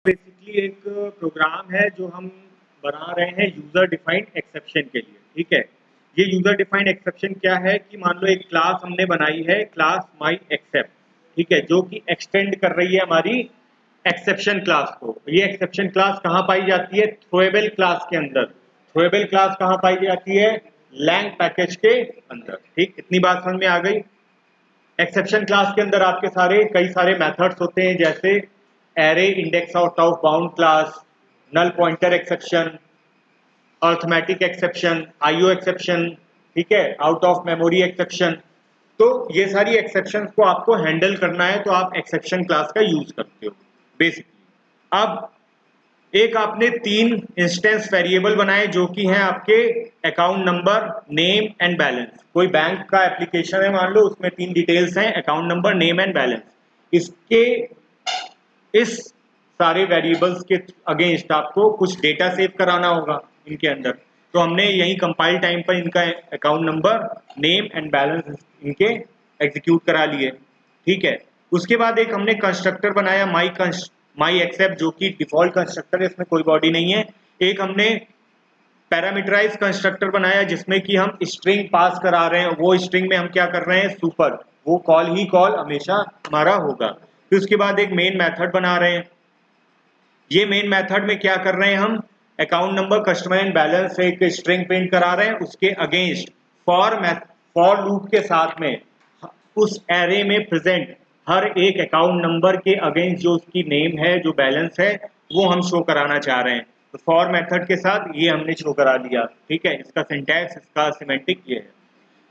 Basically एक programme है जो हम बना रहे हैं यूजर डिफाइंड एक्सेप्शन के लिए। ठीक है, ये यूजर डिफाइंड एक्सेप्शन क्या है कि मान लो एक क्लास हमने बनाई है, क्लास माई एक्सेप्ट, ठीक है, जो कि एक्सटेंड कर रही है हमारी एक्सेप्शन क्लास को। ये एक्सेप्शन क्लास कहाँ पाई जाती है? थ्रोएबल क्लास के अंदर। थ्रोएबल क्लास कहाँ पाई जाती है? लैंग पैकेज के अंदर। ठीक, इतनी बात समझ में आ गई। एक्सेप्शन क्लास के अंदर आपके कई सारे मेथड्स होते हैं, जैसे array index out of bound class, null pointer exception, arithmetic exception, IO exception, ठीक है, आउट ऑफ मेमोरी एक्सेप्शन। तो ये सारी एक्सेप्शन को आपको हैंडल करना है, तो आप एक्सेप्शन क्लास का यूज करते हो बेसिकली। अब एक आपने 3 इंस्टेंस वेरिएबल बनाए जो कि हैं आपके account number, name and balance. कोई बैंक का एप्लीकेशन है मान लो, उसमें 3 डिटेल्स हैं, account number, name and balance. इस सारे वेरिएबल्स के अगेंस्ट आपको कुछ डेटा सेव कराना होगा इनके अंदर। तो हमने यही कंपाइल टाइम पर इनका account number, name and balance इनके एग्जीक्यूट करा लिए। ठीक है, उसके बाद एक हमने कंस्ट्रक्टर बनाया माई एक्सेप्ट, जो कि डिफॉल्ट कंस्ट्रक्टर है, इसमें कोई बॉडी नहीं है। एक हमने पैरामीटराइज कंस्ट्रक्टर बनाया जिसमें कि हम स्ट्रिंग पास करा रहे हैं, वो स्ट्रिंग में हम क्या कर रहे हैं? सुपर, वो कॉल हमेशा हमारा होगा। फिर उसके बाद एक मेन मेथड बना रहे हैं। ये मेन मेथड में क्या कर रहे हैं हम? Account number, customer and balance से एक स्ट्रिंग प्रिंट करा रहे हैं, उसके अगेंस्ट फॉर लूप के साथ में उस एरे में प्रेजेंट हर एक अकाउंट नंबर के अगेंस्ट जो उसकी नेम है, जो बैलेंस है, वो हम शो कराना चाह रहे हैं। तो फॉर मेथड के साथ ये हमने शो करा दिया। ठीक है, इसका सिंटैक्स, इसका सिमेंटिक ये है।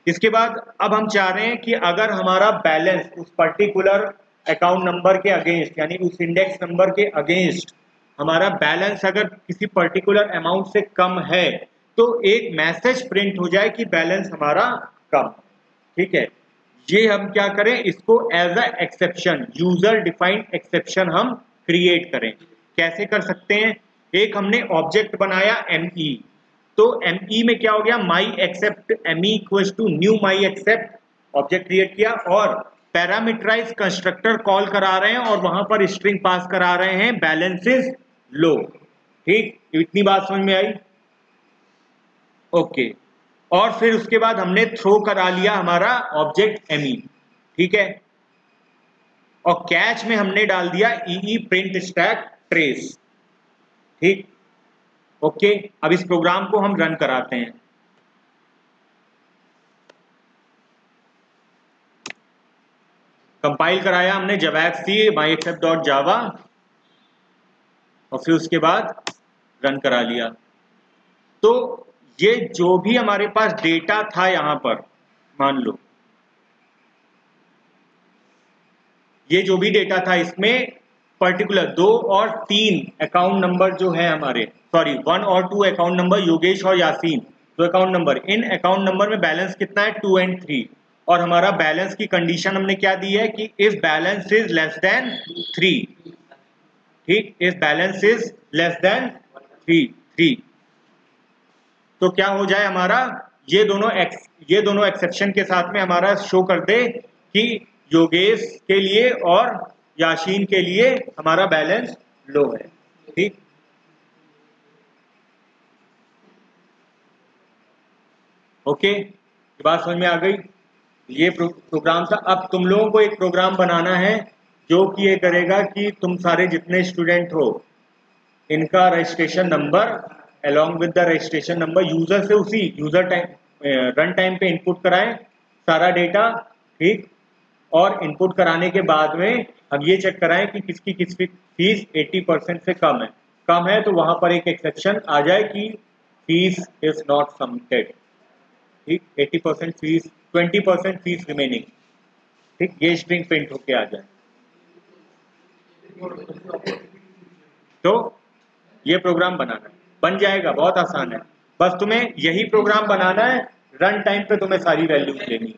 इसके बाद अब हम चाह रहे हैं कि अगर हमारा बैलेंस उस पर्टिकुलर अकाउंट नंबर के अगेंस्ट, यानी उस इंडेक्स नंबर के अगेंस्ट हमारा बैलेंस अगर किसी पर्टिकुलर अमाउंट से कम है, तो एक मैसेज प्रिंट हो जाए कि बैलेंस हमारा कम। ठीक है, ये हम क्या करें? इसको as a exception, user defined exception हम क्रिएट करें। कैसे कर सकते हैं? एक हमने ऑब्जेक्ट बनाया ME, तो ME में क्या हो गया? My except ME equals to new my except, object create किया और पैरामीटराइज कंस्ट्रक्टर कॉल करा रहे हैं और वहां पर स्ट्रिंग पास करा रहे हैं बैलेंस इज लो। ठीक, इतनी बात समझ में आई? ओके, और फिर उसके बाद हमने थ्रो करा लिया हमारा ऑब्जेक्ट ME। ठीक है, और कैच में हमने डाल दिया EE प्रिंट स्टैक ट्रेस। ठीक, ओके, अब इस प्रोग्राम को हम रन कराते हैं। कंपाइल कराया हमने javac myaccept.java और फिर उसके बाद रन करा लिया। तो ये जो भी हमारे पास डेटा था यहां पर, मान लो ये जो भी डेटा था, इसमें पर्टिकुलर 2 और 3 अकाउंट नंबर जो है हमारे, 1 और 2 अकाउंट नंबर, योगेश और यासीन, 2 अकाउंट नंबर। इन अकाउंट नंबर में बैलेंस कितना है? 2 और 3। और हमारा बैलेंस की कंडीशन हमने क्या दी है कि if balance is less than 3। ठीक, if balance is less than 3, तो क्या हो जाए हमारा? ये दोनों एक्सेप्शन के साथ में हमारा शो कर दे कि योगेश के लिए और याशीन के लिए हमारा बैलेंस लो है। ठीक, ओके, ये बात समझ में आ गई? ये प्रोग्राम था। अब तुम लोगों को एक प्रोग्राम बनाना है जो कि ये करेगा कि तुम सारे जितने स्टूडेंट हो, इनका registration number along with the registration number user से उसी यूजर टाइम रन टाइम पे इनपुट कराएं सारा डेटा। ठीक, और इनपुट कराने के बाद में हम ये चेक कराएं कि किसकी फीस 80% से कम है, तो वहां पर एक एक्सेप्शन आ जाए कि फीस इज नॉट सबमिटेड। ठीक, 80% फीस, 20% फीस रिमेनिंग। ठीक, ये स्ट्रिंग प्रिंट होके आ जाए। तो ये प्रोग्राम बनाना है, बन जाएगा, बहुत आसान है। बस तुम्हें यही प्रोग्राम बनाना है, रन टाइम पे तुम्हें सारी वैल्यूज लेनी है।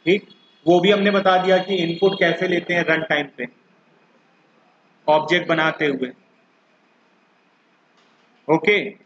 ठीक, वो भी हमने बता दिया कि इनपुट कैसे लेते हैं रन टाइम पे ऑब्जेक्ट बनाते हुए। ओके।